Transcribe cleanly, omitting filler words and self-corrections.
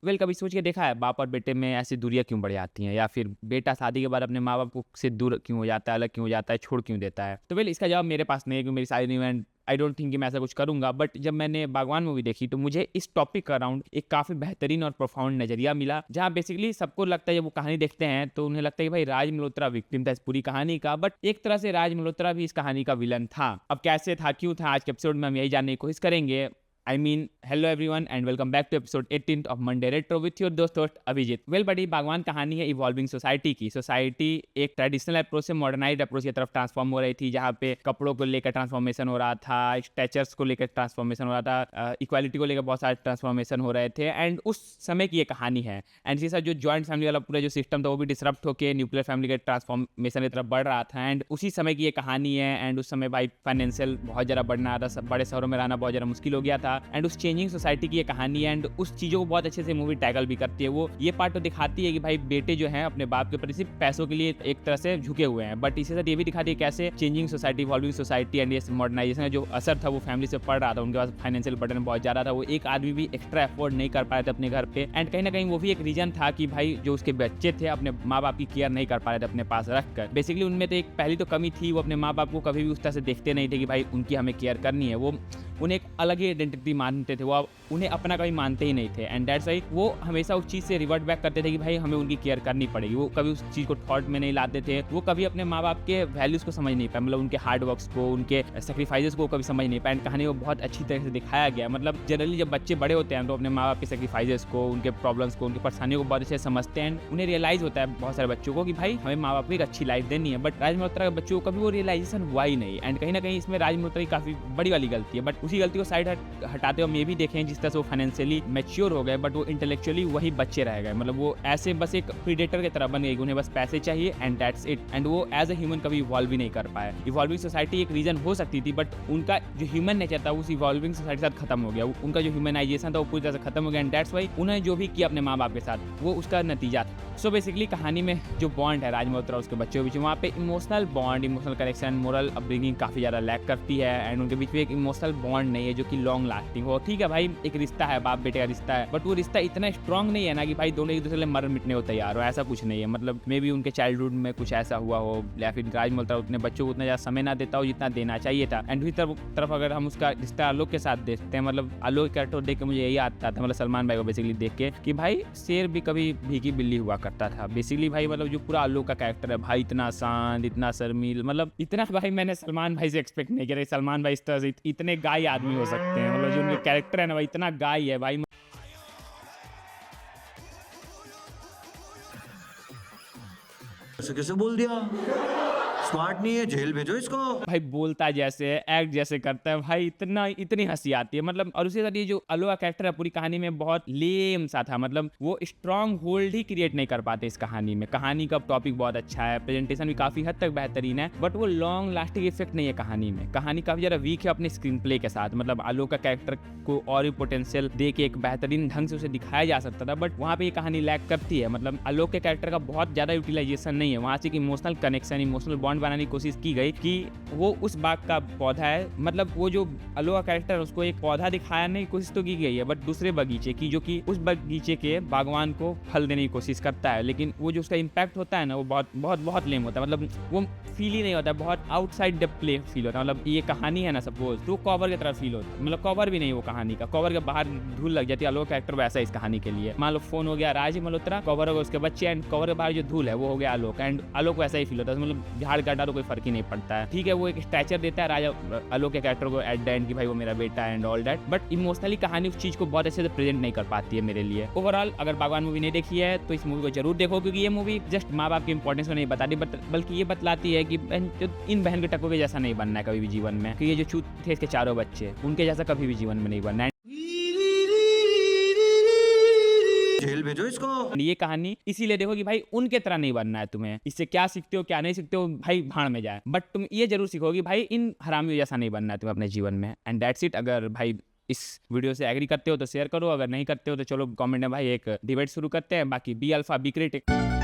कभी सोच के देखा है बाप और बेटे में ऐसी दूरियाँ क्यों बढ़ जाती हैं, या फिर बेटा शादी के बाद अपने माँ बाप को से दूर क्यों हो जाता है, अलग क्यों हो जाता है, छोड़ क्यों देता है? तो इसका जवाब मेरे पास नहीं है, क्योंकि मेरी शादी नहीं हुई एंड आई डोंट थिंक कि मैं ऐसा कुछ करूँगा। बट जब मैंने बागवान मूवी देखी तो मुझे इस टॉपिक का अराउंड एक काफ़ी बेहतरीन और प्रोफाउंड नज़रिया मिला, जहाँ बेसिकली सबको लगता है, जब वो कहानी देखते हैं तो उन्हें लगता है कि भाई राज मल्होत्रा विक्टिम था इस पूरी कहानी का, बट एक तरह से राज मल्होत्रा भी इस कहानी का विलन था। अब कैसे था, क्यों था, आज के एपिसोड में हम यही जानने की कोशिश करेंगे। Hello everyone and welcome back to episode 18 of Monday retro with your दोस्त होस्ट अभिजीत। बड़ी बागवान कहानी है इवॉल्विंग सोसाइटी की। सोसाइटी एक ट्रेडिशनल अप्रोच से मॉडर्नाइज्ड अप्रोच की तरफ ट्रांसफॉर्म हो रही थी, जहाँ पे कपड़ों को लेकर ट्रांसफॉर्मेशन हो रहा था, स्ट्रेचर्स को लेकर ट्रांसफॉर्मेशन हो रहा था, इक्वालिटी को लेकर बहुत सारे ट्रांसफॉर्मेशन हो रहे थे। एंड उस समय की ये कहानी है। एंड इसी साथ जो जॉइंट फैमिली वाला पूरा जो सिस्टम था वो भी डिसरप्ट होकर न्यूक्लियर फैमिली के ट्रांसफॉर्मेशन की तरफ बढ़ रहा था। एंड उसी समय की ये कहानी है। एंड उस समय भाई फाइनेंशियल बहुत ज़्यादा बढ़ना रहा था, बड़े शहरों में रहना बहुत ज़्यादा मुश्किल हो गया था। एंड उस चेंजिंग सोसाइटी की ये कहानी है। एंड उस चीज़ों को बहुत अच्छे से मूवी टैकल भी करती है। वो ये पार्ट तो दिखाती है कि भाई बेटे जो हैं अपने बाप के प्रति सिर्फ पैसों के लिए एक तरह से झुके हुए हैं, बट इसी साथ ये भी दिखाती है कैसे changing society, evolving society and ये मॉडर्नाइजेशन का जो असर था वो फैमिली से पड़ रहा था। उनके पास फाइनेंशियल बर्डन बहुत ज़्यादा था, वो एक आदमी भी एक्स्ट्रा एफोर्ड नहीं कर पाए थे अपने घर पे। एंड कहीं ना कहीं वो भी एक रीजन था कि भाई जो उसके बच्चे थे अपने माँ बाप की केयर नहीं कर पा रहे थे अपने पास रख कर। बेसिकली उनमें तो एक पहली तो कमी थी, वो अपने माँ बाप को कभी भी उस तरह से देखते नहीं थे कि भाई उनकी हमें केयर करनी है। वो उन्हें एक अलग ही आइडेंटिटी मानते थे, वो उन्हें अपना कभी मानते ही नहीं थे। एंड दैट्स वाई वो हमेशा उस चीज़ से रिवर्ट बैक करते थे कि भाई हमें उनकी केयर करनी पड़ेगी। वो कभी उस चीज़ को थॉट में नहीं लाते थे। वो कभी अपने माँ बाप के वैल्यूज़ को समझ नहीं पाए, मतलब उनके हार्ड वर्क्स को, उनके सेक्रीफाइसेस को कभी समझ नहीं पाए। एंड कहानी को बहुत अच्छी तरह से दिखाया गया। मतलब जनरली जब बच्चे बड़े होते हैं तो अपने माँ बाप के सेक्रीफाइसेस को, उनके प्रॉब्लम्स को, उनकी परेशानियों को बहुत अच्छे से समझते हैं। उन्हें रियलाइज़ होता है बहुत सारे बच्चों को कि भाई हमें माँ बाप को एक अच्छी लाइफ देनी है। बट राज मल्होत्रा के बच्चों को कभी वो रियलाइजेशन हुआ ही नहीं। एंड कहीं ना कहीं इसमें राज मल्होत्रा की काफ़ी बड़ी वाली गलती है। बट उसी गलती को साइड हटाते हुए हम ये भी देखें जिस तरह से वो फाइनेंशियली मैच्योर हो गए, बट वो इंटेलेक्चुअली वही बच्चे रह गए। मतलब वो ऐसे बस एक प्रीडेटर की तरह बन गए, उन्हें बस पैसे चाहिए एंड दैट्स इट। एंड वो एज ए ह्यूमन कभी इवॉल्व भी नहीं कर पाए। इवॉल्विंग सोसाइटी एक रीजन हो सकती थी, बट उनका जो ह्यूमन नेचर था उस इवॉल्विंग सोसाइटी के साथ खत्म हो गया। उनका जो ह्यूमनाइजेशन था वो पूरी तरह से खत्म हो गया। एंड दैट्स वाई उन्हें जो भी किया अपने माँ बाप के साथ वो उसका नतीजा था। सो बेसिकली कहानी में जो बॉन्ड है राज मल्होत्रा उसके बच्चों के बीच, वहाँ पे emotional bond, emotional connection, moral upbringing काफ़ी ज़्यादा लैक करती है। एंड उनके बीच में एक इमोशनल बॉन्ड नहीं है जो कि लॉन्ग लास्टिंग हो। ठीक है भाई, एक रिश्ता है, बाप बेटे का रिश्ता है, बट वो रिश्ता इतना स्ट्रांग नहीं है ना कि भाई दोनों एक दूसरे मर मिटने को तैयार हो। ऐसा कुछ नहीं है। मतलब मे भी उनके चाइल्डहुड में कुछ ऐसा हुआ हो, या फिर राज मल्होत्रा उतने बच्चों को उतना ज़्यादा समय ना देता हो जितना देना चाहिए था। एंड दूसरी तरफ अगर हम उसका रिश्ता आलोक के साथ देखते हैं, मतलब आलोक कैरेक्टर देख के मुझे यही आता था, मतलब सलमान भाई को बेसिकली देख के, कि भाई शेर भी कभी भीगी बिल्ली हुआ करता था। बेसिकली भाई मतलब जो पूरा आलोक का कैरेक्टर है भाई, इतना शांत, इतना शर्मील, मतलब इतना भाई मैंने सलमान भाई से एक्सपेक्ट नहीं किया। सलमान भाई इस तरह से इतने गाय आदमी हो सकते हैं। मतलब जो उनके कैरेक्टर है ना भाई, इतना गाय है भाई। ऐसे कैसे बोल दिया? स्मार्ट नहीं है, जेल भेजो इसको। भाई बोलता जैसे है, एक्ट जैसे करता है भाई, इतनी हंसी आती है। मतलब और उसी साथ ये जो अलोआ कैरेक्टर है पूरी कहानी में बहुत लेम सा था। मतलब वो स्ट्रॉन्ग होल्ड ही क्रिएट नहीं कर पाते इस कहानी में। कहानी का टॉपिक बहुत अच्छा है, प्रेजेंटेशन भी काफी हद तक बेहतरीन है, बट वो लॉन्ग लास्टिंग इफेक्ट नहीं है कहानी में। कहानी काफी ज्यादा वीक है अपने स्क्रीन प्ले के साथ। मतलब आलोक का कैरेक्टर को और भी पोटेंशियल दे के एक बेहतरीन ढंग से उसे दिखाया जा सकता था, बट वहाँ पे ये कहानी लैक करती है। मतलब आलोक के कैरेक्टर का बहुत ज्यादा यूटिलाइजेशन नहीं है। वहाँ से एक इमोशनल कनेक्शन, इमोशनल बॉन्ड बनाने की कोशिश की गई कि वो उस बाग का पौधा है। मतलब वो जो अलोआ कैरेक्टर है उसको एक पौधा दिखाने की कोशिश तो की गई है, बट दूसरे बगीचे की, जो कि उस बगीचे के बागवान को फल देने की कोशिश करता है। लेकिन वो जो उसका इम्पैक्ट होता है ना वो बहुत बहुत बहुत लेम होता है। मतलब वो फील ही नहीं होता, बहुत आउटसाइड द प्ले फील होता है। मतलब ये कहानी है ना सपोज, तो कवर की तरह फील होता है। मतलब कवर भी नहीं वो कहानी का, कवर के बाहर धूल लग जाती है। अलोक कैरेक्टर वैसा इस कहानी के लिए। मान लो फोन हो गया राज मल्होत्रा, कवर हो गया उसके बच्चे, एंड कवर के बाहर जो धूल है वो हो गया आलोक। एंड आलोक वैसा ही फील होता है। मतलब झाड़ काटा तो कोई फर्क ही नहीं पड़ता है। ठीक है, वो एक स्टैचर देता है राजा आलोक के कैरेक्टर को एट द एंड कि भाई वो मेरा बेटा and all that, but emotionally कहानी उस चीज को बहुत अच्छे से प्रेजेंट नहीं कर पाती है मेरे लिए। ओवरऑल अगर बागवान मूवी नहीं देखी है तो इस मूवी को जरूर देखो, क्योंकि ये मूवी जस्ट माँ बाप की इंपॉर्टेंस को नहीं बताती, बल्कि ये बतलाती है कि इन बहन के टक्कों के जैसा नहीं बनना है कभी भी जीवन में। कि ये जो चूत थे इसके चारों बच्चे, उनके जैसा कभी भी जीवन में नहीं बनना है। जेल भेजो इसको। ये कहानी इसीलिए देखो कि भाई उनके तरह नहीं बनना है तुम्हें। इससे क्या सीखते हो क्या नहीं सीखते हो भाई भाड़ में जाए, बट तुम ये जरूर सीखोगे भाई इन हरामियों जैसा नहीं बनना है तुम्हें अपने जीवन में। And that's it. अगर भाई इस वीडियो से एग्री करते हो तो शेयर करो, अगर नहीं करते हो तो चलो कमेंट में भाई एक डिबेट शुरू करते हैं। बाकी बी अल्फा बी क्रिटिक।